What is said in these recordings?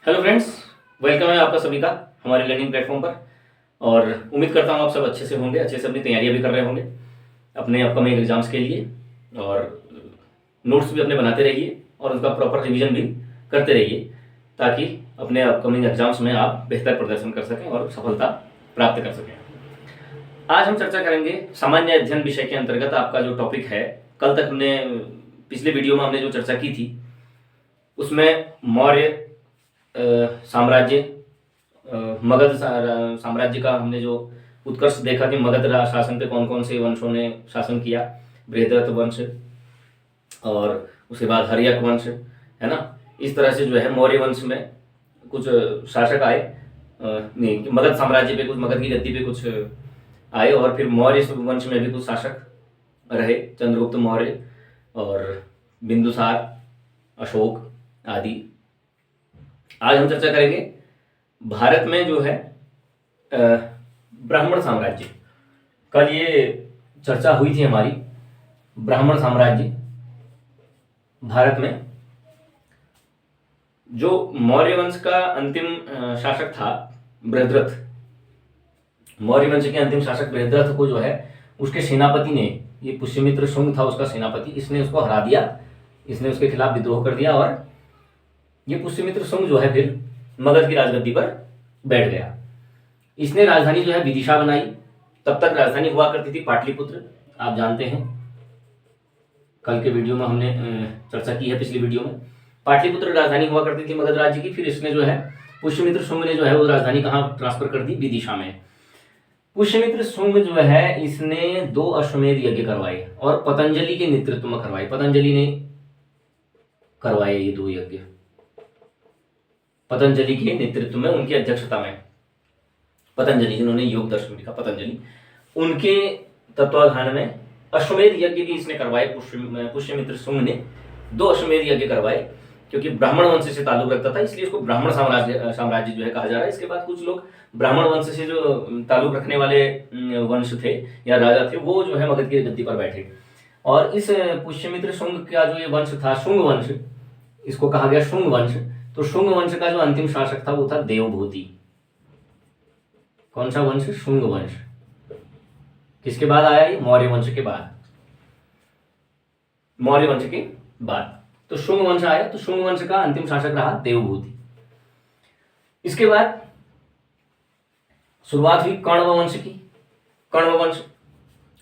Hello friends, welcome है आपका सभी का हमारे लर्निंग प्लेटफॉर्म पर। और उम्मीद करता हूँ आप सब अच्छे से होंगे, अच्छे से अपनी तैयारियां भी कर रहे होंगे अपने अपकमिंग एग्जाम्स के लिए। और नोट्स भी अपने बनाते रहिए और उनका प्रॉपर रिवीजन भी करते रहिए, ताकि अपने अपकमिंग एग्जाम्स में आप बेहतर प्रदर्शन कर सकें और सफलता प्राप्त कर सकें। आज हम चर्चा करेंगे सामान्य अध्ययन विषय के अंतर्गत आपका जो टॉपिक है। कल तक हमने पिछले वीडियो में हमने जो चर्चा की थी उसमें मौर्य साम्राज्य, मगध साम्राज्य का हमने जो उत्कर्ष देखा कि मगध शासन पे कौन कौन से वंशों ने शासन किया। बृहद्रथ वंश और उसके बाद हर्यक वंश, है ना। इस तरह से जो है मौर्य वंश में कुछ शासक आए, नहीं, मगध साम्राज्य पे कुछ, मगध की गद्दी पे कुछ आए, और फिर मौर्य वंश में भी कुछ शासक रहे, चंद्रगुप्त मौर्य और बिंदुसार, अशोक आदि। आज हम चर्चा करेंगे भारत में जो है ब्राह्मण साम्राज्य। कल ये चर्चा हुई थी हमारी, ब्राह्मण साम्राज्य भारत में। जो मौर्य वंश का अंतिम शासक था बृहद्रथ, मौर्य वंश के अंतिम शासक बृहद्रथ को जो है उसके सेनापति ने, ये पुष्यमित्र शुंग था उसका सेनापति, इसने उसको हरा दिया, इसने उसके खिलाफ विद्रोह कर दिया और ये पुष्यमित्र शुंग जो है फिर मगध की राजगद्दी पर बैठ गया। इसने राजधानी जो है विदिशा बनाई। तब तक राजधानी हुआ करती थी पाटलिपुत्र, आप जानते हैं, कल के वीडियो में हमने चर्चा की है, पिछली वीडियो में। पाटलिपुत्र राजधानी हुआ करती थी मगध राज्य की। फिर इसने जो है पुष्यमित्र शुंग ने जो है वो राजधानी कहाँ ट्रांसफर कर दी, विदिशा में। पुष्यमित्र शुंग जो है इसने 2 अश्वमेध यज्ञ करवाए और पतंजलि के नेतृत्व में करवाए। पतंजलि ने करवाए ये 2 यज्ञ, पतंजलि के नेतृत्व में, उनकी अध्यक्षता में। पतंजलि जिन्होंने योग दर्शन लिखा, पतंजलि, उनके तत्वाधान में अश्वमेध यज्ञ भी इसने करवाए। पुष्यमित्र शुंग ने 2 अश्वमेध यज्ञ करवाए, क्योंकि ब्राह्मण वंश से ताल्लुक रखता था, इसलिए इसको ब्राह्मण साम्राज्य जो है कहा जा रहा है। इसके बाद कुछ लोग ब्राह्मण वंश से जो ताल्लुक रखने वाले वंश थे या राजा थे, वो जो है मगध की गद्दी पर बैठे। और इस पुष्यमित्र शुंग का जो ये वंश था, शुंग वंश, इसको कहा गया शुंग वंश। तो शुंग वंश का जो अंतिम शासक था वो था देवभूति। कौन सा वंश? शुंग वंश। किसके बाद आया ये? मौर्य वंश के बाद, मौर्य वंश के बाद तो शुंग वंश आया। तो शुंग वंश का अंतिम शासक रहा देवभूति। इसके बाद शुरुआत हुई कण्व वंश की, कण्व वंश।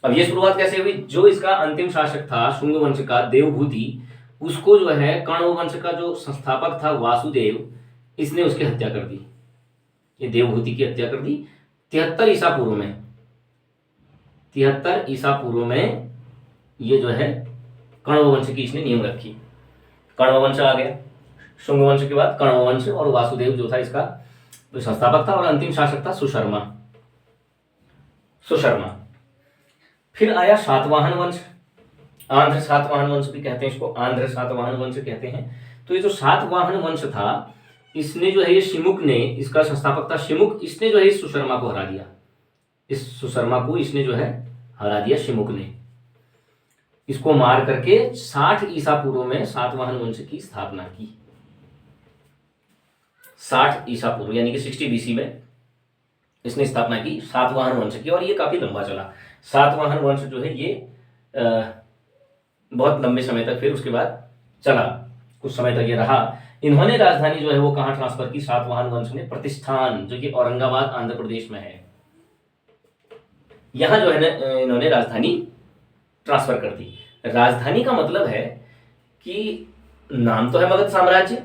अब ये शुरुआत कैसे हुई? जो इसका अंतिम शासक था शुंग वंश का देवभूति, उसको जो है कण्व वंश का जो संस्थापक था वासुदेव, इसने उसकी हत्या कर दी। ये देवभूति की हत्या कर दी 73 ईसा पूर्व में। 73 ईसा पूर्व में ये जो है कण्व वंश की इसने नींव रखी। कण्व वंश आ गया, शुंग वंश के बाद कण्व वंश, और वासुदेव जो था इसका जो संस्थापक था, और अंतिम शासक था सुशर्मा। सुशर्मा। फिर आया सातवाहन वंश, आंध्र सातवाहन वंश भी कहते हैं इसको, आंध्र सातवाहन वंश कहते हैं। तो ये जो सातवाहन वंश था, इसने जो है ये शिमुक ने, इसका संस्थापक था शिमुक, इसने जो है इस सुशर्मा को हरा दिया। इस सुशर्मा को इसने जो है हरा दिया शिमुक ने। इसको मार करके 60 ईसा पूर्व में सातवाहन वंश की स्थापना की। 60 ईसा पूर्व यानी कि 60 बीसी में इसने स्थापना की सातवाहन वंश की, और ये काफी लंबा चला। सातवाहन वंश जो है ये बहुत लंबे समय तक फिर उसके बाद चला, कुछ समय तक ये रहा। इन्होंने राजधानी जो है वो कहाँ ट्रांसफर की? सातवाहन वंश ने प्रतिष्ठान, जो कि औरंगाबाद आंध्र प्रदेश में है, यहां जो है ना इन्होंने राजधानी ट्रांसफर कर दी। राजधानी का मतलब है कि नाम तो है मगध साम्राज्य,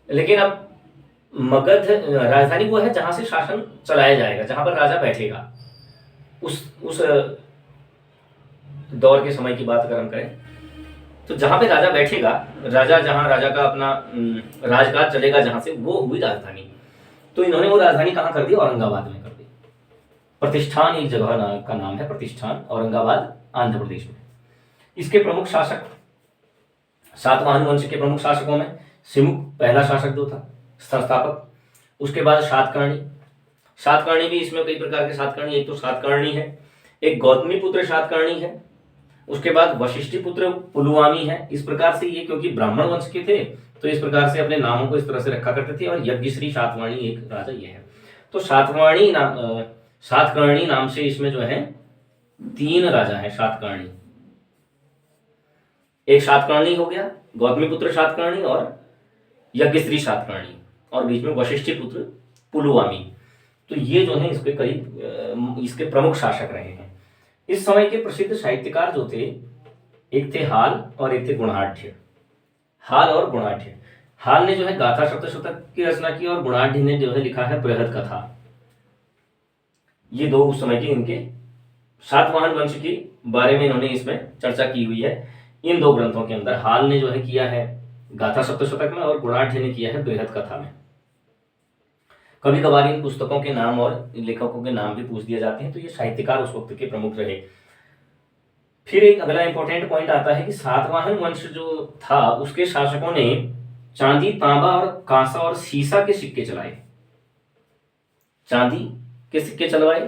लेकिन अब मगध राजधानी वो है जहां से शासन चलाया जाएगा, जहां पर राजा बैठेगा। उस दौर के समय की बात अगर हम करें तो जहां पे राजा बैठेगा, राजा जहां राजा का अपना राजकाज चलेगा, जहां से, वो हुई राजधानी। तो इन्होंने वो राजधानी कहां कर दी? औरंगाबाद में कर दी। प्रतिष्ठान एक जगह का नाम है, प्रतिष्ठान, औरंगाबाद आंध्र प्रदेश में। इसके प्रमुख शासक, सातवाहन वंश के प्रमुख शासकों में शिमुक पहला शासक जो था, संस्थापक। उसके बाद सातकर्णी, सातकर्णी भी, इसमें कई प्रकार के सातकर्णी, एक तो सातकर्णी है, एक गौतमी पुत्र सातकर्णी है, उसके बाद वशिष्ठी पुत्र पुलुवामी है। इस प्रकार से ये क्योंकि ब्राह्मण वंश के थे तो इस प्रकार से अपने नामों को इस तरह से रखा करते थे। और यज्ञश्री सातवाहनी एक राजा ये है। तो सातकर्णी नाम से इसमें जो है 3 राजा है सातकर्णी। एक सातकर्णी हो गया, गौतमीपुत्र सातकर्णी और यज्ञश्री सातकर्णी, और बीच में वशिष्ठी पुत्र पुलुवामी। तो ये जो है इसके करीब इसके प्रमुख शासक रहे हैं। इस समय के प्रसिद्ध साहित्यकार जो थे, एक थे हाल और एक थे गुणाढ्य। हाल और गुणाढ्य, हाल ने जो है गाथा सप्तशतक की रचना की और गुणाढ्य ने जो है लिखा है बृहद कथा। ये दो उस समय के इनके सातवाहन वंश के बारे में इन्होंने इसमें चर्चा की हुई है। इन 2 ग्रंथों के अंदर हाल ने जो है किया है गाथा सप्तशतक में और गुणाढ्य ने किया है बृहद कथा में। कभी कभार इन पुस्तकों के नाम और लेखकों के नाम भी पूछ दिए जाते हैं। तो ये साहित्यकार उस वक्त के प्रमुख रहे। फिर एक अगला इंपॉर्टेंट पॉइंट आता है कि सातवाहन वंश जो था उसके शासकों ने चांदी, तांबा और कांसा और सीसा के सिक्के चलाए। चांदी के सिक्के चलवाए,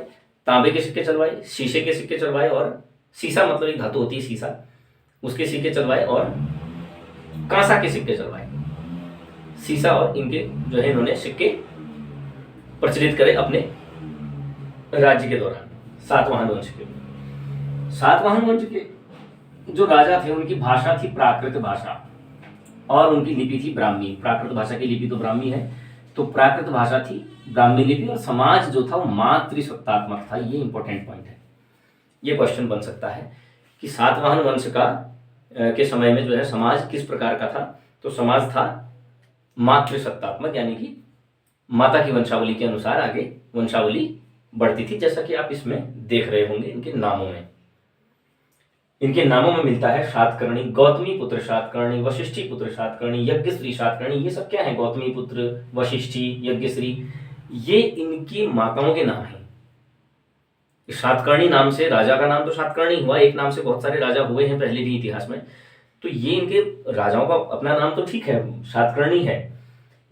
तांबे के सिक्के चलवाए, शीशे के सिक्के चलवाए, और सीसा मतलब एक धातु होती है सीसा, उसके सिक्के चलवाए, और कांसा के सिक्के चलवाए। सीसा और इनके जो है इन्होंने सिक्के प्रचलित करे अपने राज्य के दौरान। सातवाहन वंश के जो राजा थे उनकी भाषा थी प्राकृत भाषा और उनकी लिपि थी ब्राह्मी। प्राकृत भाषा की लिपि तो ब्राह्मी है, तो प्राकृत भाषा थी ब्राह्मी लिपि, और समाज जो था वो मातृसत्तात्मक था। ये इंपॉर्टेंट पॉइंट है। ये क्वेश्चन बन सकता है कि सातवाहन वंश का के समय में जो है समाज किस प्रकार का था। तो समाज था मातृसत्तात्मक, यानी कि माता की वंशावली के अनुसार आगे वंशावली बढ़ती थी, जैसा कि आप इसमें देख रहे होंगे इनके नामों में। इनके नामों में मिलता है सातकर्णी, गौतमी पुत्र सातकर्णी, वशिष्ठी पुत्र सातकर्णी, यज्ञश्री सातकर्णी। ये सब क्या है? गौतमी पुत्र, वशिष्ठी, यज्ञश्री, ये इनकी माताओं के नाम हैं। सातकर्णी नाम से राजा का नाम तो सातकर्णी हुआ, एक नाम से बहुत सारे राजा हुए हैं पहले भी इतिहास में। तो ये इनके राजाओं का अपना नाम तो ठीक है, सातकर्णी है,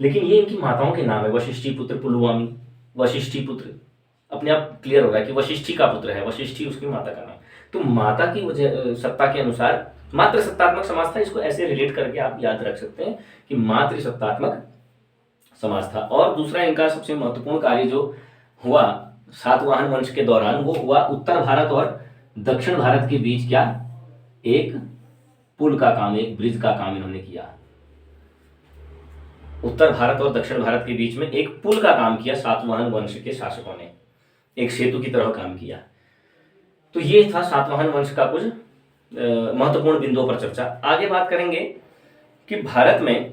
लेकिन ये इनकी माताओं के नाम है। वशिष्ठी पुत्र पुलुवामी, वशिष्ठी पुत्र, अपने आप क्लियर हो रहा है कि वशिष्ठी का पुत्र है, वशिष्ठी उसकी माता का नाम। तो माता की वजह सत्ता के अनुसार मातृ सत्तात्मक समाज था। इसको ऐसे रिलेट करके आप याद रख सकते हैं कि मातृ सत्तात्मक समाज था। और दूसरा इनका सबसे महत्वपूर्ण कार्य जो हुआ सातवाहन वंश के दौरान, वो हुआ उत्तर भारत और दक्षिण भारत के बीच क्या, एक पुल का काम, एक ब्रिज का काम इन्होंने किया। उत्तर भारत और दक्षिण भारत के बीच में एक पुल का काम किया सातवाहन वंश के शासकों ने, एक सेतु की तरह काम किया। तो ये था सातवाहन वंश का कुछ महत्वपूर्ण बिंदुओं पर चर्चा। आगे बात करेंगे कि भारत में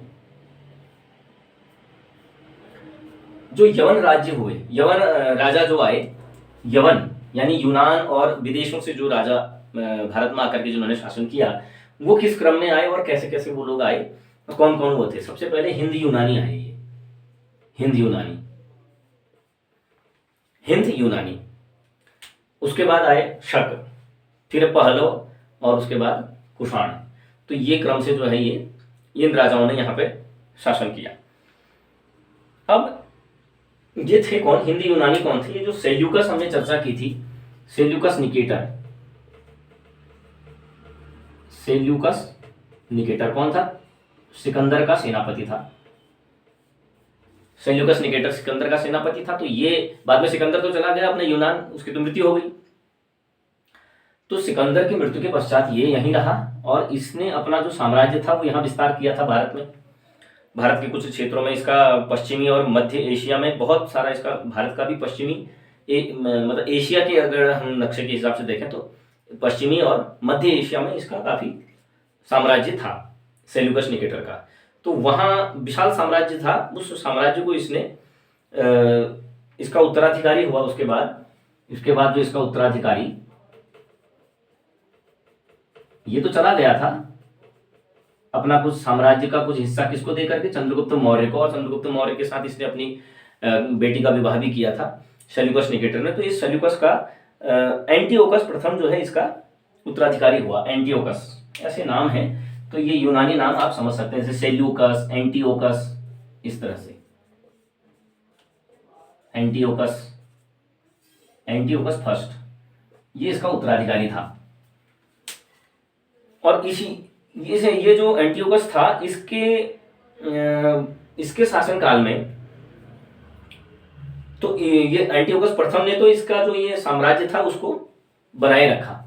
जो यवन राज्य हुए, यवन राजा जो आए, यवन यानी यूनान और विदेशों से जो राजा भारत में आकर के जिन्होंने शासन किया, वो किस क्रम में आए और कैसे कैसे वो लोग आए, कौन कौन वो थे। सबसे पहले हिंद यूनानी आए। ये हिंद यूनानी, उसके बाद आए शक, फिर पहलव, और उसके बाद कुषाण। तो ये क्रम से जो है ये इन राजाओं ने यहाँ पे शासन किया। अब ये थे कौन, हिंदी यूनानी कौन थे? ये जो सेल्यूकस हमने चर्चा की थी, सेल्यूकस निकेटर कौन था? सिकंदर का सेनापति था। सेल्यूकस निकेटर सिकंदर का सेनापति था। तो ये बाद में सिकंदर तो चला गया अपने यूनान, उसकी तो मृत्यु हो गई। तो सिकंदर की मृत्यु के पश्चात ये यहीं रहा और इसने अपना जो साम्राज्य था वो यहाँ विस्तार किया था भारत में। भारत के कुछ क्षेत्रों में इसका, पश्चिमी और मध्य एशिया में बहुत सारा इसका, भारत का भी पश्चिमी मतलब एशिया के अगर हम नक्शे के हिसाब से देखें तो पश्चिमी और मध्य एशिया में इसका काफ़ी साम्राज्य था सेल्यूकस निकेटर का। तो वहाँ विशाल साम्राज्य था। उस साम्राज्य को इसने इसका उत्तराधिकारी हुआ। इसके बाद जो इसका उत्तराधिकारी, ये तो चला गया था अपना कुछ साम्राज्य का कुछ हिस्सा किसको दे करके, चंद्रगुप्त मौर्य को। और चंद्रगुप्त मौर्य के साथ इसने अपनी बेटी का विवाह भी किया था सेल्यूकस निकेटर ने। तो इस सेल्यूकस का एंटियोकस प्रथम जो है इसका उत्तराधिकारी हुआ। एंटियोकस ऐसे नाम है, तो ये यूनानी नाम आप समझ सकते हैं, जैसे सेल्यूकस, एंटियोकस, इस तरह से। एंटियोकस फर्स्ट, ये इसका उत्तराधिकारी था। और ये जो एंटियोकस था इसके शासनकाल में, तो ये एंटियोकस प्रथम ने तो इसका जो ये साम्राज्य था उसको बनाए रखा।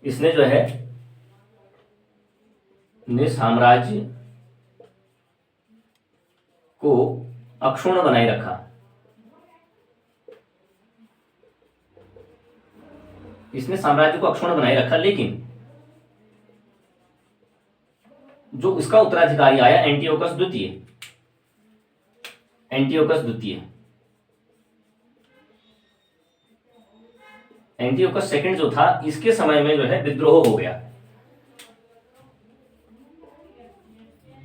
इसने जो है साम्राज्य को अक्षुण्ण बनाए रखा। इसने साम्राज्य को अक्षुण्ण बनाए रखा, लेकिन जो इसका उत्तराधिकारी आया एंटियोकस द्वितीय, एंटियोकस सेकंड जो था, इसके समय में जो है विद्रोह हो गया।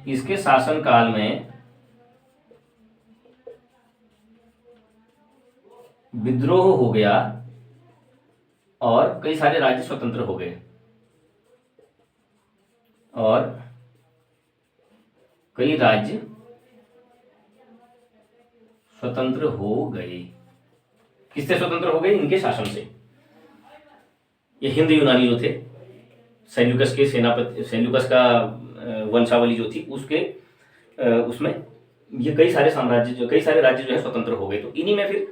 इसके शासनकाल में विद्रोह हो गया और कई सारे राज्य स्वतंत्र हो गए, और कई राज्य स्वतंत्र हो गए। किससे स्वतंत्र हो गए? इनके शासन से। ये हिंद यूनानी जो थे, सेल्यूकस के सेनापति, सेल्यूकस का वंशावली जो थी उसमें ये कई सारे राज्य जो है स्वतंत्र हो गए। तो इन्हीं में फिर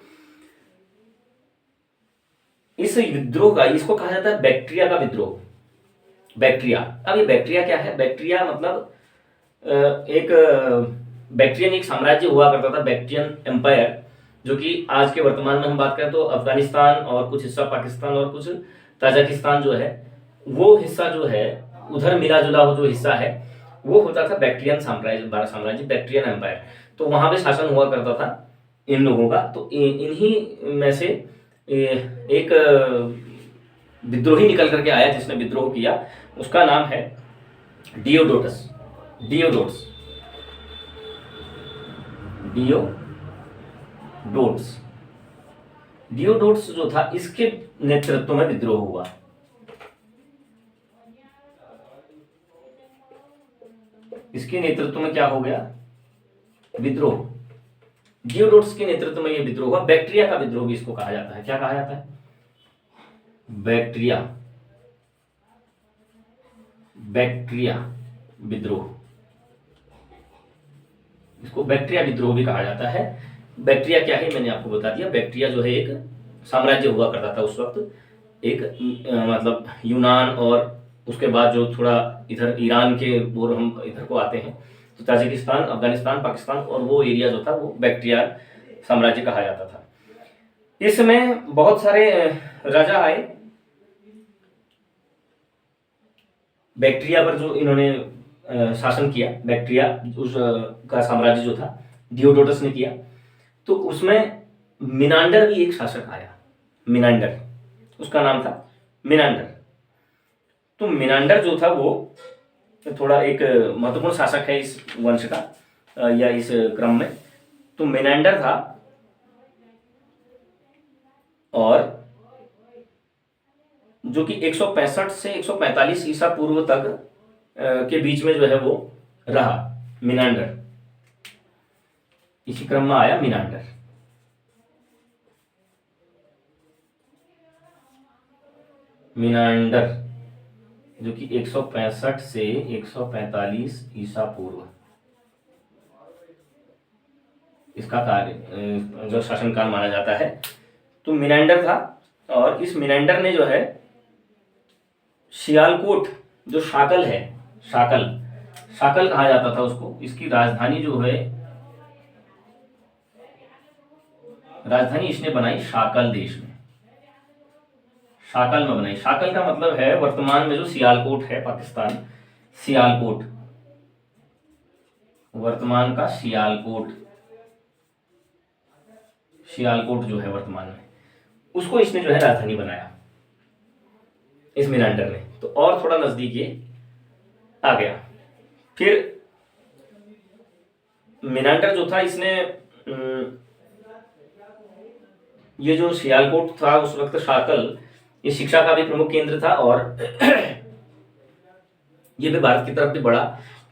इस विद्रोह का, इसको कहा जाता है बैक्ट्रिया का विद्रोह। बैक्ट्रिया, अब ये बैक्ट्रिया क्या है? बैक्ट्रिया मतलब बैक्ट्रियन एक साम्राज्य हुआ करता था, बैक्ट्रियन एम्पायर, जो कि आज के वर्तमान में हम बात करें तो अफगानिस्तान और कुछ हिस्सा पाकिस्तान और कुछ ताजिकिस्तान जो है, वो हिस्सा जो है उधर मिला जुला जो हिस्सा है वो होता था बैक्ट्रियन साम्राज्य, बैक्ट्रियन एम्पायर। तो वहां पे शासन हुआ करता था इन लोगों का। तो इन्हीं में से एक विद्रोही निकल करके आया जिसने विद्रोह किया, उसका नाम है डियोडोटस। डियोडोटस जो था, इसके नेतृत्व में विद्रोह हुआ। इसके नेतृत्व में क्या हो गया? विद्रोह। डियोडोटस के नेतृत्व में यह विद्रोह हुआ। बैक्ट्रिया का विद्रोह भी इसको कहा जाता है। क्या कहा जाता है? बैक्ट्रिया विद्रोह। इसको बैक्ट्रिया विद्रोह भी कहा जाता है। बैक्ट्रिया क्या है मैंने आपको बता दिया। बैक्ट्रिया जो है एक साम्राज्य हुआ करता था उस वक्त, एक मतलब यूनान, और उसके बाद जो थोड़ा इधर ईरान के ओर हम इधर को आते हैं तो ताजिकिस्तान, अफगानिस्तान, पाकिस्तान और वो एरिया जो था वो बैक्ट्रिया साम्राज्य कहा जाता था। इसमें बहुत सारे राजा आए। बैक्ट्रिया पर जो इन्होंने शासन किया, बैक्ट्रिया उस का साम्राज्य जो था डियोडोटस ने किया, तो उसमें मिनांडर भी एक शासक आया। मिनांडर, उसका नाम था मिनांडर। तो मिनांडर जो था वो थोड़ा एक महत्वपूर्ण शासक है इस वंश का या इस क्रम में। तो मिनांडर था, और जो कि 165 से 145 ईसा पूर्व तक के बीच में जो है वो रहा मिनांडर। इसी क्रम में आया मिनांडर। जो कि 165 से 145 ईसा पूर्व इसका कार्य जो शासनकाल माना जाता है। तो मिनांडर था, और इस मिनांडर ने जो है सियालकोट, जो शाकल है, शाकल कहा जाता था उसको, इसकी राजधानी जो है, राजधानी इसने बनाई शाकल देश में, शाकल में बनाई। शाकल का मतलब है वर्तमान में जो सियालकोट है पाकिस्तान, सियालकोट, वर्तमान का सियालकोट जो है वर्तमान में, उसको इसने जो है राजधानी बनाया इस मिनांडर ने। तो और थोड़ा नजदीक ये आ गया। फिर मिनांडर जो था, इसने ये जो सियालकोट था उस वक्त, शाकल, ये शिक्षा का भी प्रमुख केंद्र था, और ये भी भारत की तरफ भी बढ़ा।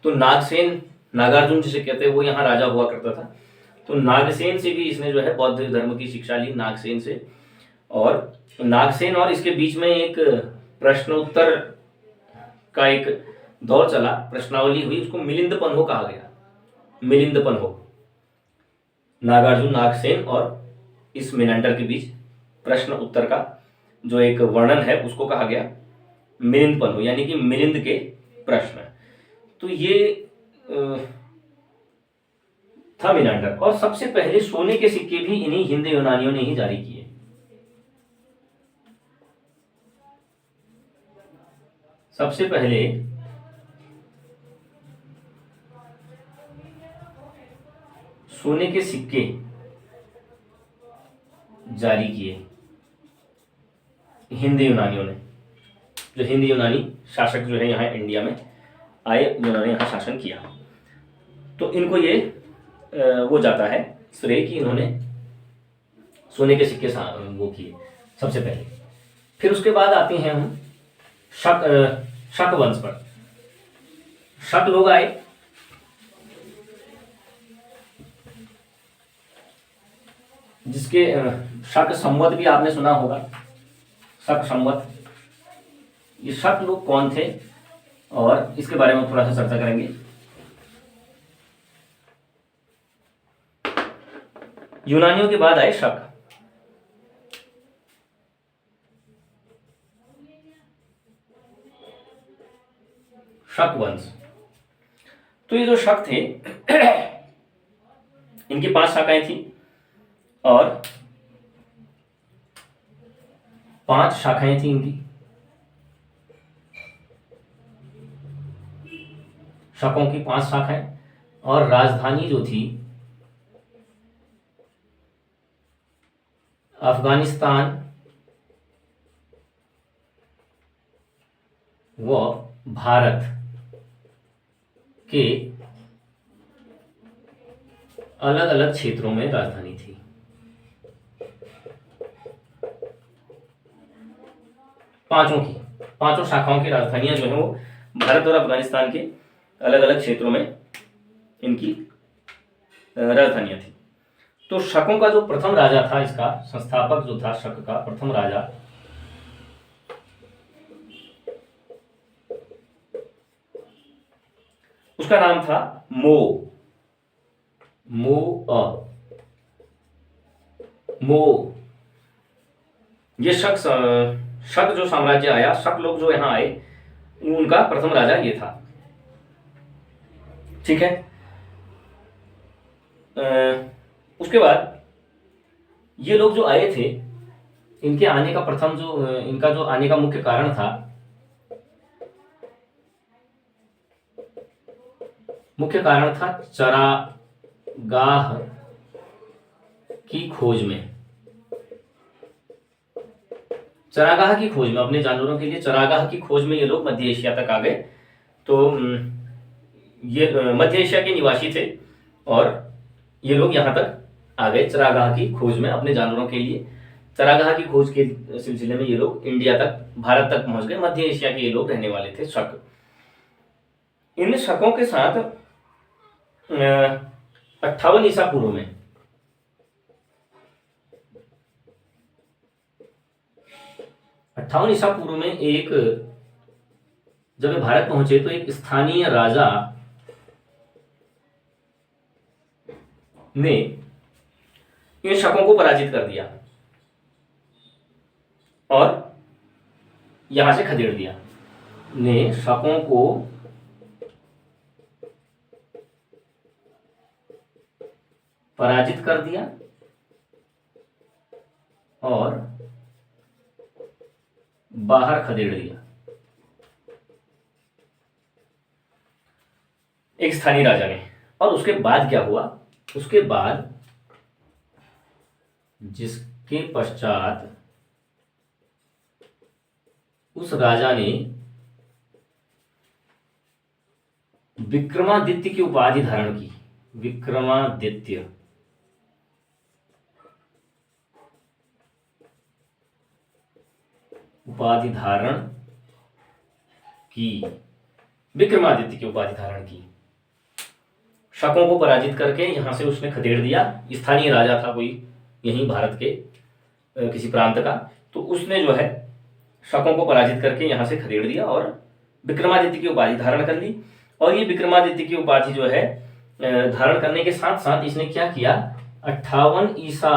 तो नागसेन, नागार्जुन जिसे कहते हैं, वो यहाँ राजा हुआ करता था। तो नागसेन से भी इसने जो है बौद्ध धर्म की शिक्षा ली, नागसेन से। और नागसेन और इसके बीच में एक प्रश्नोत्तर का एक दौर चला, प्रश्नावली हुई, उसको मिलिंदपन्हो कहा गया। मिलिंदपन्हो, नागार्जुन नागसेन और इस मेनांडर के बीच प्रश्न उत्तर का जो एक वर्णन है उसको कहा गया मिलिंदपन्हो, यानी कि मिलिंद के प्रश्न। तो ये था मेनांडर। और सबसे पहले सोने के सिक्के भी इन्हीं हिंद यूनानियों ने ही जारी किए। सबसे पहले सोने के सिक्के जारी किए हिंद यूनानियों ने। जो हिंद यूनानी शासक जो है यहाँ इंडिया में आए, जिन्होंने यहाँ शासन किया, तो इनको ये वो जाता है श्रेय कि इन्होंने सोने के सिक्के वो किए सबसे पहले। फिर उसके बाद आते हैं हम शक वंश पर। शक लोग आए, जिसके शक संवत भी आपने सुना होगा, शक संवत। ये शक लोग कौन थे और इसके बारे में थोड़ा सा चर्चा करेंगे। यूनानियों के बाद आए शक। शक वंश। तो ये जो शक थे इनकी 5 शाखाएं थी और 5 शाखाएं थी इनकी। शकों की 5 शाखाएं और राजधानी जो थी अफगानिस्तान व भारत के अलग अलग क्षेत्रों में राजधानी थी। पांचों शाखाओं की राजधानियां जो है वो भारत और अफगानिस्तान के अलग अलग क्षेत्रों में इनकी राजधानियां थी। तो शकों का जो प्रथम राजा था, इसका संस्थापक जो था शक का प्रथम राजा, उसका नाम था मो। ये शक जो साम्राज्य आया, शक लोग जो यहां आए, उनका प्रथम राजा ये था। ठीक है। उसके बाद ये लोग जो आए थे, इनके आने का प्रथम जो इनका जो आने का मुख्य कारण था, चरागाह की खोज में। चरागाह की खोज में, अपने जानवरों के लिए चरागाह की खोज में ये लोग मध्य एशिया तक आ गए। तो ये मध्य एशिया के निवासी थे और ये लोग यहाँ तक आ गए चरागाह की खोज में, अपने जानवरों के लिए। चरागाह की खोज के सिलसिले में ये लोग इंडिया तक, भारत तक पहुंच गए। मध्य एशिया के ये लोग रहने वाले थे शक। इन शकों के साथ 58 ईसा पूर्व में, 58 ईसा पूर्व में एक, जब भारत पहुंचे तो एक स्थानीय राजा ने इन शकों को पराजित कर दिया और यहां से खदेड़ दिया। ने शकों को पराजित कर दिया और बाहर खदेड़ दिया एक स्थानीय राजा ने। और उसके बाद क्या हुआ? उसके बाद जिसके पश्चात उस राजा ने विक्रमादित्य की उपाधि धारण की। विक्रमादित्य उपाधि धारण की। विक्रमादित्य की उपाधि धारण की। शकों को पराजित करके यहां से उसने खदेड़ दिया। स्थानीय राजा था कोई यहीं भारत के किसी प्रांत का, तो उसने जो है शकों को पराजित करके यहां से खदेड़ दिया और विक्रमादित्य की उपाधि धारण कर ली। और ये विक्रमादित्य की उपाधि जो है धारण करने के साथ साथ इसने क्या किया, 58 ईसा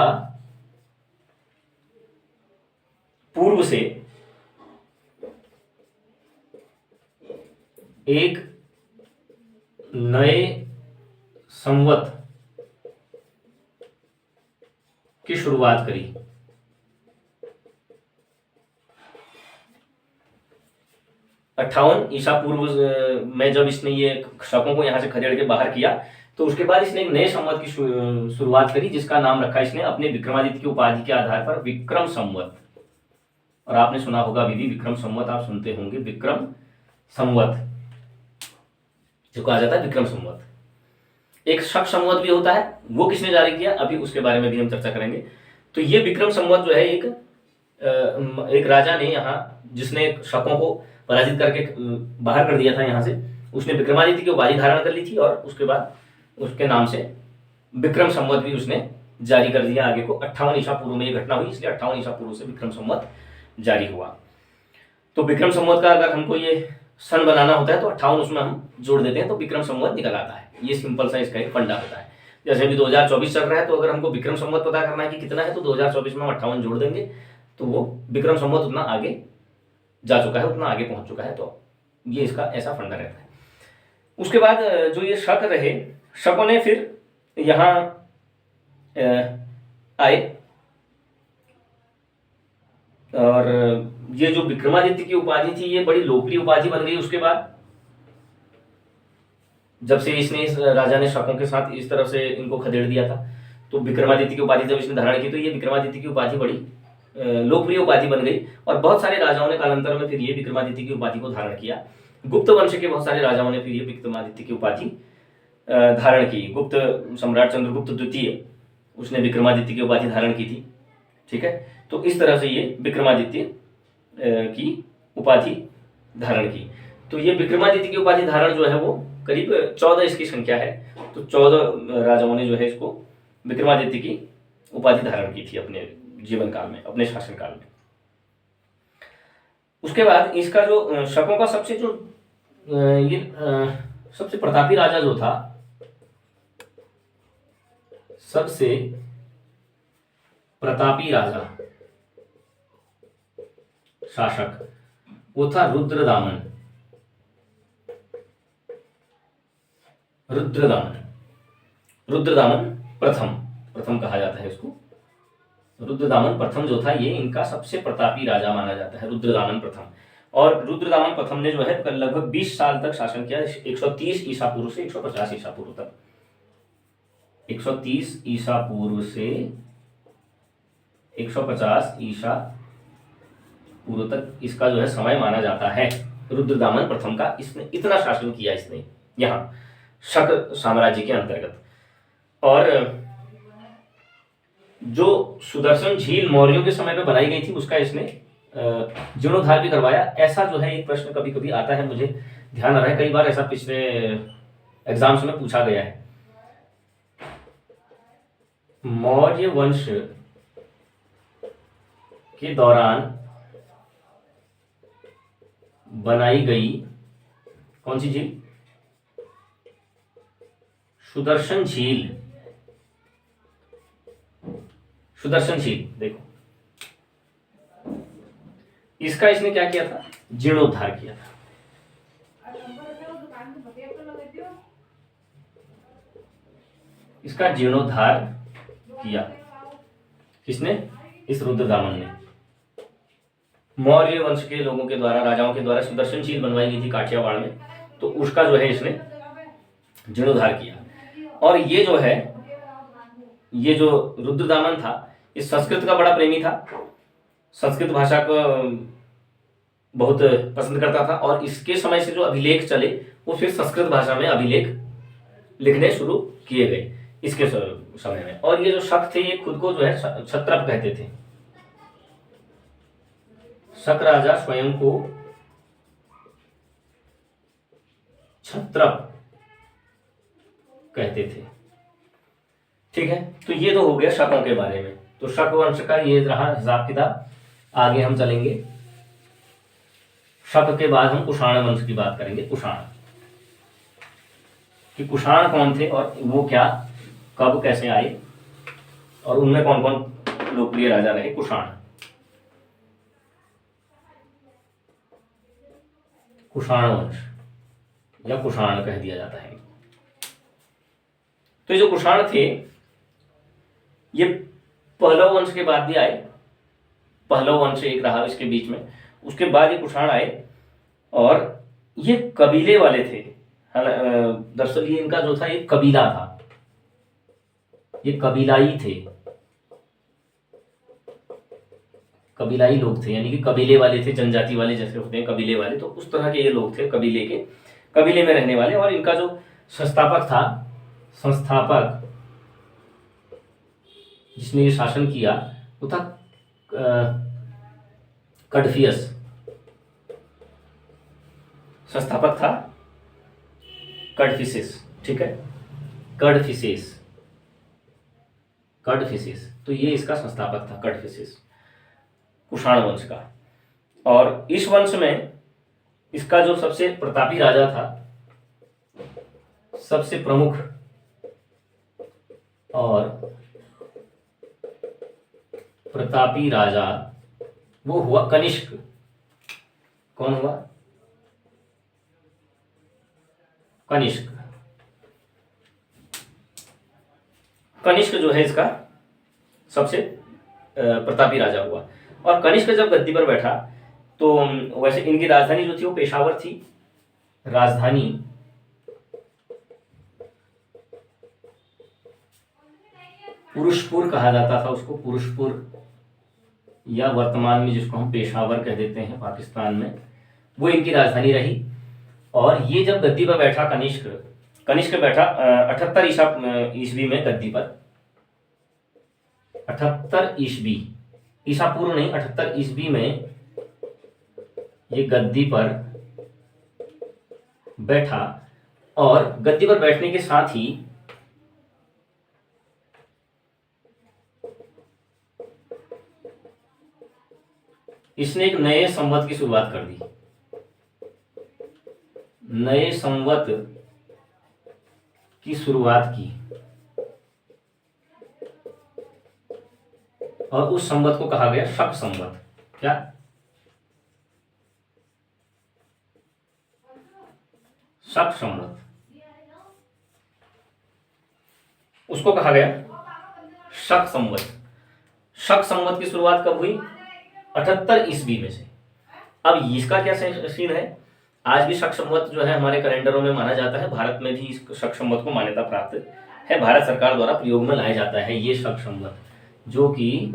पूर्व से एक नए संवत की शुरुआत करी। 58 ईसा पूर्व में जब इसने ये शकों को यहाँ से खदेड़ के बाहर किया, तो उसके बाद इसने एक नए संवत की शुरुआत करी, जिसका नाम रखा इसने अपने विक्रमादित्य की उपाधि के आधार पर विक्रम संवत। और आपने सुना होगा विधि, विक्रम संवत आप सुनते होंगे, विक्रम संवत जो कहा जाता है विक्रम संवत। एक शक संवत भी होता है, वो किसने जारी किया, अभी उसके बारे में भी हम चर्चा करेंगे। तो ये विक्रम संवत जो है एक राजा ने यहाँ, जिसने शकों को पराजित करके बाहर कर दिया था यहाँ से, उसने विक्रमादित्य की उपाधि धारण कर ली थी और उसके बाद उसके नाम से विक्रम संवत भी उसने जारी कर दिया आगे को। 58 ईसा पूर्व में ये घटना हुई, इसलिए 58 ईसा पूर्व से विक्रम संवत जारी हुआ। तो विक्रम संवत का अगर हमको ये सन बनाना होता है तो 58 उसमें हम जोड़ देते हैं तो विक्रम संवत निकल आता है। ये सिंपल सा इसका एक फंडा होता है। जैसे अभी 2024 चल रहा है, तो अगर हमको विक्रम संवत पता करना है कि कितना है, तो 2024 में हम 58 जोड़ देंगे, तो वो विक्रम संवत उतना आगे जा चुका है, उतना आगे पहुंच चुका है। तो ये इसका ऐसा फंडा रहता है। उसके बाद जो ये शक रहे, शकों ने फिर यहाँ आए और ये जो विक्रमादित्य की उपाधि थी ये बड़ी लोकप्रिय उपाधि बन गई। उसके बाद जब से इसने, इस राजा ने शकों के साथ इस तरह से इनको खदेड़ दिया था, तो विक्रमादित्य की उपाधि जब इसने धारण की, तो ये विक्रमादित्य की उपाधि बड़ी लोकप्रिय उपाधि बन गई। और बहुत सारे राजाओं ने कालांतर में फिर ये विक्रमादित्य की उपाधि को धारण किया। गुप्त वंश के बहुत सारे राजाओं ने फिर ये विक्रमादित्य की उपाधि धारण की। गुप्त सम्राट चंद्रगुप्त द्वितीय, उसने विक्रमादित्य की उपाधि धारण की थी। ठीक है, तो इस तरह से ये विक्रमादित्य की उपाधि धारण की। तो ये विक्रमादित्य की उपाधि धारण जो है वो करीब 14 इसकी संख्या है। तो 14 राजाओं ने जो है इसको विक्रमादित्य की उपाधि धारण की थी अपने जीवन काल में, अपने शासन काल में। उसके बाद इसका जो शकों का सबसे जो ये सबसे प्रतापी राजा जो था, सबसे प्रतापी राजा शासक, वो था रुद्रदामन। रुद्रदामन प्रथम कहा जाता है इसको। रुद्रदामन प्रथम जो था, ये इनका सबसे प्रतापी राजा माना जाता है, रुद्रदामन प्रथम। और रुद्रदामन प्रथम ने जो है लगभग 20 साल तक शासन किया, 130 ईसा पूर्व से 150 ईसा पूर्व तक। 130 ईसा पूर्व से 150 ईसा पूर्व तक इसका जो है समय माना जाता है रुद्रदामन प्रथम का। इसने इतना शासन किया इसने यहाँ शक साम्राज्य के अंतर्गत। और जो सुदर्शन झील मौर्यों के समय पे बनाई गई थी, उसका इसने जीर्णोद्धार भी करवाया। ऐसा जो है एक प्रश्न कभी कभी आता है, मुझे ध्यान आ रहा है, कई बार ऐसा पिछले एग्जाम्स में पूछा गया है। मौर्य वंश के दौरान बनाई गई कौन सी झील? सुदर्शन झील। सुदर्शन झील देखो, इसका इसने क्या किया था? जीर्णोद्धार किया था। इसका जीर्णोद्धार किया किसने? इस रुद्रदामन ने। मौर्य वंश के लोगों के द्वारा, राजाओं के द्वारा सुदर्शन झील बनवाई गई थी काठियावाड़ में, तो उसका जो है इसने जीर्णोद्धार किया। और ये जो है, ये जो रुद्रदामन था, इस संस्कृत का बड़ा प्रेमी था, संस्कृत भाषा को बहुत पसंद करता था। और इसके समय से जो अभिलेख चले, वो फिर संस्कृत भाषा में अभिलेख लिखने शुरू किए गए इसके समय में। और ये जो शक थे, ये खुद को जो है क्षत्रप कहते थे। शक राजा स्वयं को क्षत्रप कहते थे। ठीक है, तो ये तो हो गया शकों के बारे में। तो शक वंश का ये रहा हिसाब किताब। आगे हम चलेंगे शक के बाद हम कुषाण वंश की बात करेंगे। कुषाण, कि कुषाण कौन थे और वो क्या, कब, कैसे आए, और उनमें कौन कौन लोकप्रिय राजा रहे। कुषाण, कुषाण वंश या कुषाण कह दिया जाता है। तो ये जो कुषाण थे ये पहलव वंश के बाद भी आए, पहलव वंश एक रहा इसके बीच में, उसके बाद ये कुषाण आए और ये कबीले वाले थे। दरअसल ये इनका जो था एक कबीला था, ये कबीलाई थे, कबीलाई लोग थे, यानी कि कबीले वाले थे, जनजाति वाले जैसे होते हैं कबीले वाले, तो उस तरह के ये लोग थे, कबीले के, कबीले में रहने वाले। और इनका जो संस्थापक था, संस्थापक जिसने ये शासन किया वो था कडफियस, संस्थापक था कडफिसेस, ठीक है, कडफिसेस, कडफिसेस, तो ये इसका संस्थापक था कडफिसेस, कुषाण वंश का। और इस वंश में इसका जो सबसे प्रतापी राजा था, सबसे प्रमुख और प्रतापी राजा वो हुआ कनिष्क। कौन हुआ? कनिष्क। कनिष्क जो है इसका सबसे प्रतापी राजा हुआ। और कनिष्क जब गद्दी पर बैठा तो वैसे इनकी राजधानी जो थी वो पेशावर थी, राजधानी पुरुषपुर कहा जाता था उसको, पुरुषपुर, या वर्तमान में जिसको हम पेशावर कह देते हैं पाकिस्तान में, वो इनकी राजधानी रही। और ये जब गद्दी पर बैठा कनिष्क, कनिष्क बैठा 78 ईस्वी में गद्दी पर, 78 ईस्वी, ईसा पूर्व नहीं, 78 ईस्वी में ये गद्दी पर बैठा। और गद्दी पर बैठने के साथ ही इसने एक नए संवत की शुरुआत कर दी, नए संवत की शुरुआत की, और उस संवत को कहा गया शक संवत। क्या? शक संवत, उसको कहा गया शक संवत। शक संवत की शुरुआत कब हुई? 78 ईस्वी में से। अब इसका क्या सीन है, आज भी शक संवत जो है हमारे कैलेंडरों में माना जाता है, भारत में भी इस शक संवत को मान्यता प्राप्त है, भारत सरकार द्वारा प्रयोग में लाया जाता है ये शक संवत, जो कि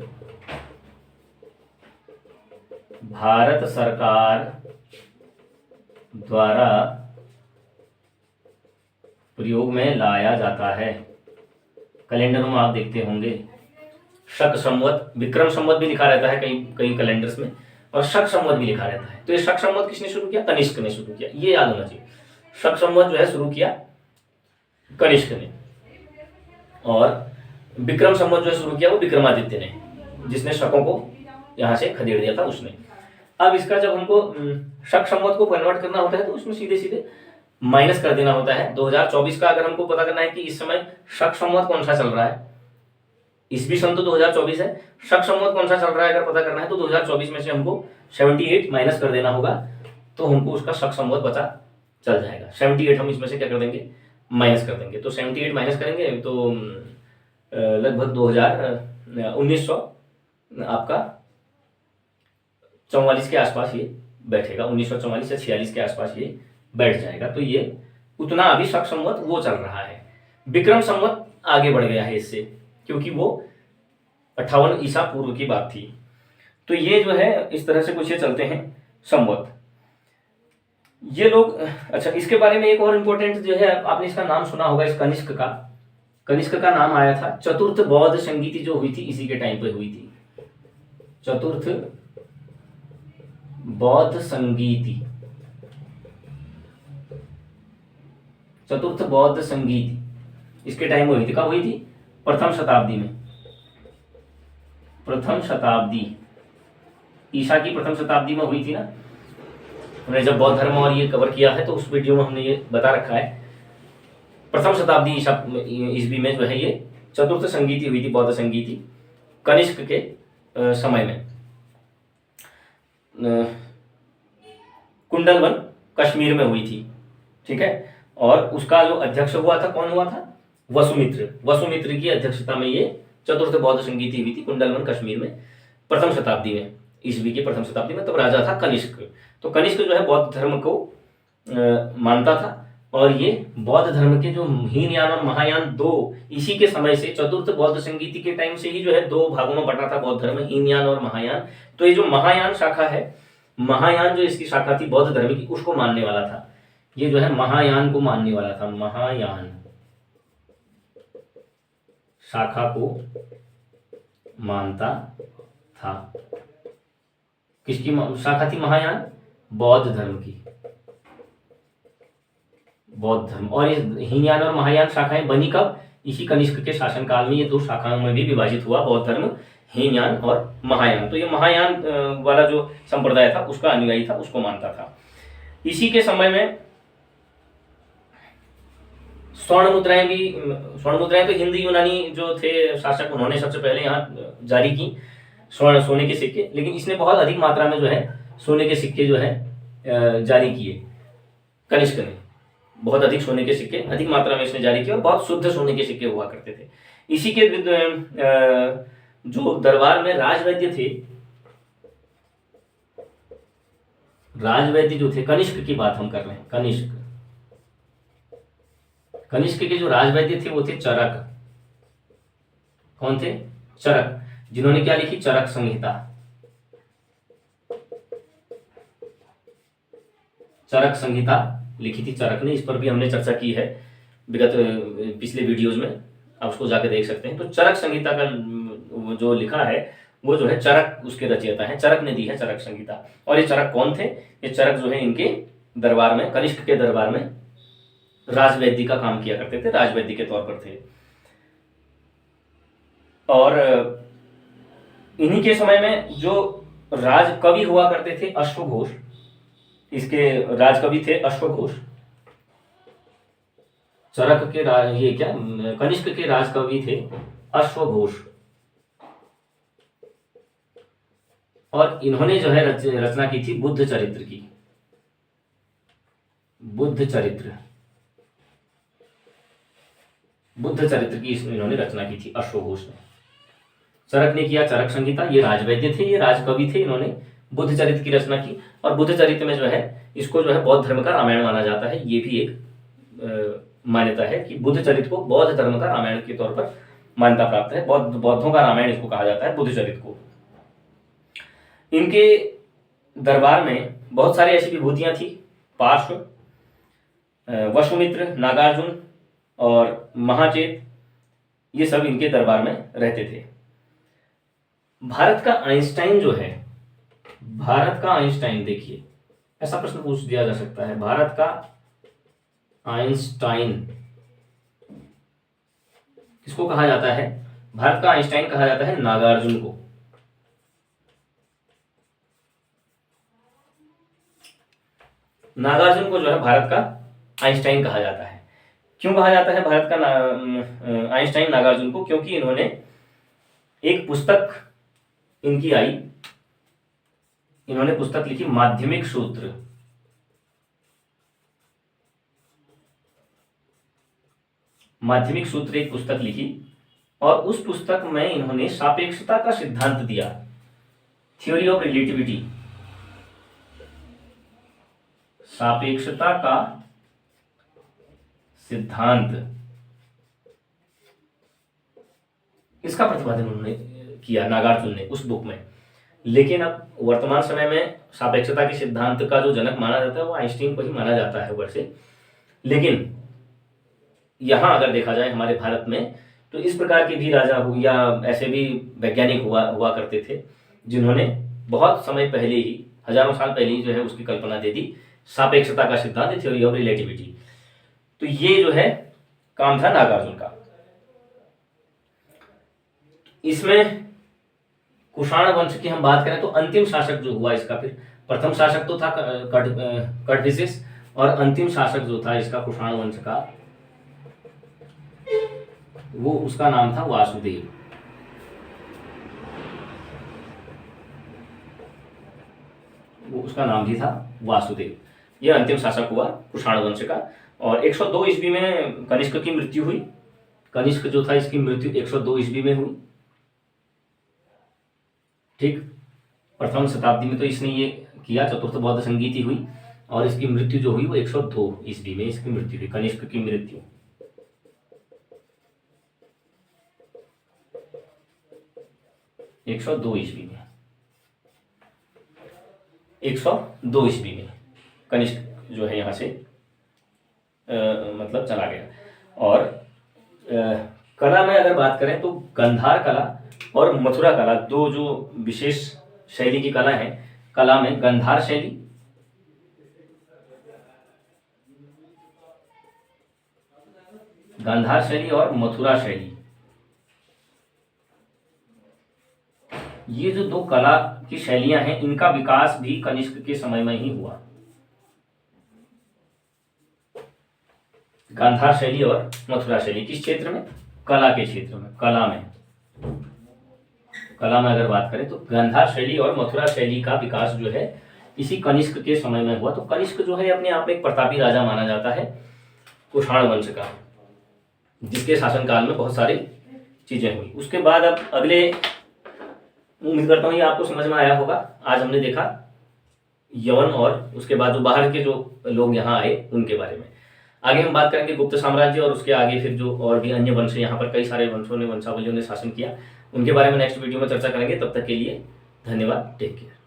भारत सरकार द्वारा प्रयोग में लाया जाता है। कैलेंडर में आप देखते होंगे शक संवत, विक्रम संवत भी लिखा रहता है कई कई कैलेंडर्स में, और शक संवत भी लिखा रहता है। तो ये शक संवत किसने शुरू किया? कनिष्क ने शुरू किया, ये याद होना चाहिए। शक संवत जो है शुरू किया कनिष्क ने, और विक्रम संवत जो है शुरू किया वो विक्रमादित्य ने, जिसने शकों को यहाँ से खदेड़ दिया था उसने। अब इसका जब हमको शक संवत को कन्वर्ट करना होता है तो उसमें सीधे सीधे माइनस कर देना होता है। 2024 का अगर हमको पता करना है कि इस समय शक संवत कौन सा चल रहा है, ईस्वी सन तो 2024 है, शक संवत कौन सा चल रहा है अगर पता करना है तो 2024 में से हमको 78 माइनस कर देना होगा, तो हमको उसका शक संवत पता चल जाएगा। 78 हम इसमें से क्या कर देंगे? माइनस कर देंगे। तो 78 माइनस करेंगे तो लगभग 1900 आपका 44 के आसपास ये बैठेगा, 1944 या 46 के आसपास ये बैठ जाएगा। तो ये उतना अभी शक संवत वो चल रहा है। विक्रम संवत आगे बढ़ गया है इससे, क्योंकि वो 58 ईसा पूर्व की बात थी। तो ये जो है इस तरह से कुछ ये चलते हैं संवत ये लोग। अच्छा, इसके बारे में एक और इम्पोर्टेंट जो है, आपने इसका नाम सुना होगा, इस कनिष्क का, कनिष्क का नाम आया था, चतुर्थ बौद्ध संगीति जो हुई थी इसी के टाइम पे हुई थी, चतुर्थ बौद्ध संगीति, चतुर्थ बौद्ध संगीति इसके टाइम में हुई थी। कब हुई थी? प्रथम शताब्दी में, प्रथम शताब्दी, ईसा की प्रथम शताब्दी में हुई थी ना, हमने जब बौद्ध धर्म और ये कवर किया है तो उस वीडियो में हमने ये बता रखा है। प्रथम शताब्दी ईस्वी में जो है ये चतुर्थ संगीति हुई थी, बौद्ध संगीति कनिष्क के समय में। कुंडलवन कश्मीर में हुई थी, ठीक है। और उसका जो अध्यक्ष हुआ था, कौन हुआ था? वसुमित्र की अध्यक्षता में ये चतुर्थ बौद्ध संगीति हुई थी कुंडलवन कश्मीर में, प्रथम शताब्दी में, ईस्वी की प्रथम शताब्दी में। तब राजा था कनिष्क। तो कनिष्क जो है बौद्ध धर्म को मानता था, और ये बौद्ध धर्म के जो हीनयान और महायान दो, इसी के समय से चतुर्थ बौद्ध संगीति के टाइम से ही जो है दो भागों में बटा था बौद्ध धर्म, हीनयान और महायान। तो ये जो महायान शाखा है, महायान जो इसकी शाखा थी बौद्ध धर्म की, उसको मानने वाला था। ये जो है महायान को मानने वाला था, महायान शाखा को मानता था। किसकी शाखा थी महायान? बौद्ध धर्म की, बौद्ध धर्म। और ये हीनयान और महायान शाखाएं बनी कब? इसी कनिष्क के शासनकाल में ये दो शाखाओं में भी विभाजित हुआ बौद्ध धर्म, हीनयान और महायान। तो ये महायान वाला जो संप्रदाय था उसका अनुयायी था, उसको मानता था। इसी के समय में स्वर्ण मुद्राएं तो हिंदी यूनानी जो थे शासक, उन्होंने सबसे पहले यहाँ जारी की सोने के सिक्के। लेकिन इसने बहुत अधिक मात्रा में जो है सोने के सिक्के जो है जारी किए। कनिष्क ने बहुत अधिक सोने के सिक्के अधिक मात्रा में इसने जारी किए, और बहुत शुद्ध सोने के सिक्के हुआ करते थे। इसी के जो दरबार में राजवैद्य थे, राजवैद्य जो थे, कनिष्क की बात हम कर रहे हैं, कनिष्क के जो राजवैद्य थे वो थे चरक। कौन थे? चरक, जिन्होंने क्या लिखी? चरक संहिता। चरक संहिता लिखी थी चरक ने। इस पर भी हमने चर्चा की है विगत पिछले वीडियोज में, आप उसको जाके देख सकते हैं। तो चरक संहिता का जो लिखा है वो जो है चरक उसके रचयिता हैं, चरक ने दी है चरक संहिता। और ये चरक कौन थे? ये चरक जो है इनके दरबार में, कनिष्क के दरबार में राजवैद्य का काम किया करते थे, राजवैद्य के तौर पर थे। और इन्हीं के समय में जो राजकवि हुआ करते थे अश्वघोष, इसके राजकवि थे अश्वघोष। चरक के ये क्या कनिष्क के राजकवि थे अश्वघोष। और इन्होंने जो है रचना की थी बुद्ध चरित्र की, बुद्ध चरित्र की इन्होंने रचना की थी अश्वघोष ने। चरक ने किया चरक संहिता, ये राजवैद्य थे, ये राजकवि थे, इन्होंने बुद्ध चरित्र की रचना की। और बुद्ध चरित्र में जो है इसको जो है बौद्ध धर्म का रामायण माना जाता है। ये भी एक मान्यता है कि बुद्ध चरित्र को बौद्ध धर्म का रामायण के तौर पर मान्यता प्राप्त है। बौद्धों का रामायण इसको कहा जाता है, बुद्ध चरित्र को। इनके दरबार में बहुत सारी ऐसी विभूतियां थी, पार्श्व, वसुमित्र, नागार्जुन और महाचेत, ये सब इनके दरबार में रहते थे। भारत का आइंस्टाइन जो है, भारत का आइंस्टाइन, देखिए ऐसा प्रश्न पूछ दिया जा सकता है, भारत का आइंस्टाइन किसको कहा जाता है? भारत का आइंस्टाइन कहा जाता है नागार्जुन को। नागार्जुन को जो है भारत का आइंस्टाइन कहा जाता है। क्यों कहा जाता है भारत का आइंस्टाइन नागार्जुन को? क्योंकि इन्होंने एक पुस्तक इनकी आई, इन्होंने पुस्तक लिखी माध्यमिक सूत्र। माध्यमिक सूत्र एक पुस्तक लिखी, और उस पुस्तक में इन्होंने सापेक्षता का सिद्धांत दिया, थ्योरी ऑफ रिलेटिविटी, सापेक्षता का सिद्धांत, इसका प्रतिपादन उन्होंने किया नागार्जुन ने उस बुक में। लेकिन अब वर्तमान समय में सापेक्षता के सिद्धांत का जो जनक माना जाता है वो आइंस्टीन को ही माना जाता है वैसे। लेकिन यहाँ अगर देखा जाए हमारे भारत में, तो इस प्रकार के भी राजा हो या ऐसे भी वैज्ञानिक हुआ करते थे जिन्होंने बहुत समय पहले ही, हजारों साल पहले ही जो है उसकी कल्पना दे दी, सापेक्षता का सिद्धांत, थ्योरी ऑफ रिलेटिविटी। तो ये जो है काम था नागार्जुन का। इसमें कुषाण वंश की हम बात करें तो अंतिम शासक जो हुआ इसका फिर प्रथम शासक तो था कटविशिस, और अंतिम शासक जो था इसका कुषाण वंश का, वो उसका नाम था वासुदेव। वो उसका नाम भी था वासुदेव। यह अंतिम शासक हुआ कुषाण वंश का। और 102 ईस्वी में कनिष्क की मृत्यु हुई। कनिष्क जो था इसकी मृत्यु 102 ईस्वी में हुई। ठीक, प्रथम शताब्दी में तो इसने ये किया, चतुर्थ बौद्ध संगीति हुई, और इसकी मृत्यु जो हुई वो 102 ईस्वी में इसकी मृत्यु हुई, कनिष्क की मृत्यु। 102 ईस्वी में, 102 ईस्वी में कनिष्क जो है यहाँ से मतलब चला गया। और कला में अगर बात करें तो गांधार कला और मथुरा कला, दो जो विशेष शैली की कला है। कला में गांधार शैली, गांधार शैली और मथुरा शैली, ये जो दो कला की शैलियां हैं, इनका विकास भी कनिष्क के समय में ही हुआ। गांधार शैली और मथुरा शैली किस क्षेत्र में? कला के क्षेत्र में। कला में अगर बात करें तो गांधार शैली और मथुरा शैली का विकास जो है इसी कनिष्क के समय में हुआ। तो कनिष्क जो है अपने आप में एक प्रतापी राजा माना जाता है कुषाण वंश का, जिसके शासनकाल में बहुत सारी चीजें हुई। उसके बाद अब अगले, उम्मीद करता हूँ ये आपको समझ में आया होगा। आज हमने देखा यवन और उसके बाद जो बाहर के जो लोग यहाँ आए उनके बारे में। आगे हम बात करेंगे गुप्त साम्राज्य और उसके आगे फिर जो और भी अन्य वंश, यहाँ पर कई सारे वंशावलियों ने शासन किया, उनके बारे में नेक्स्ट वीडियो में चर्चा करेंगे। तब तक के लिए धन्यवाद, टेक केयर।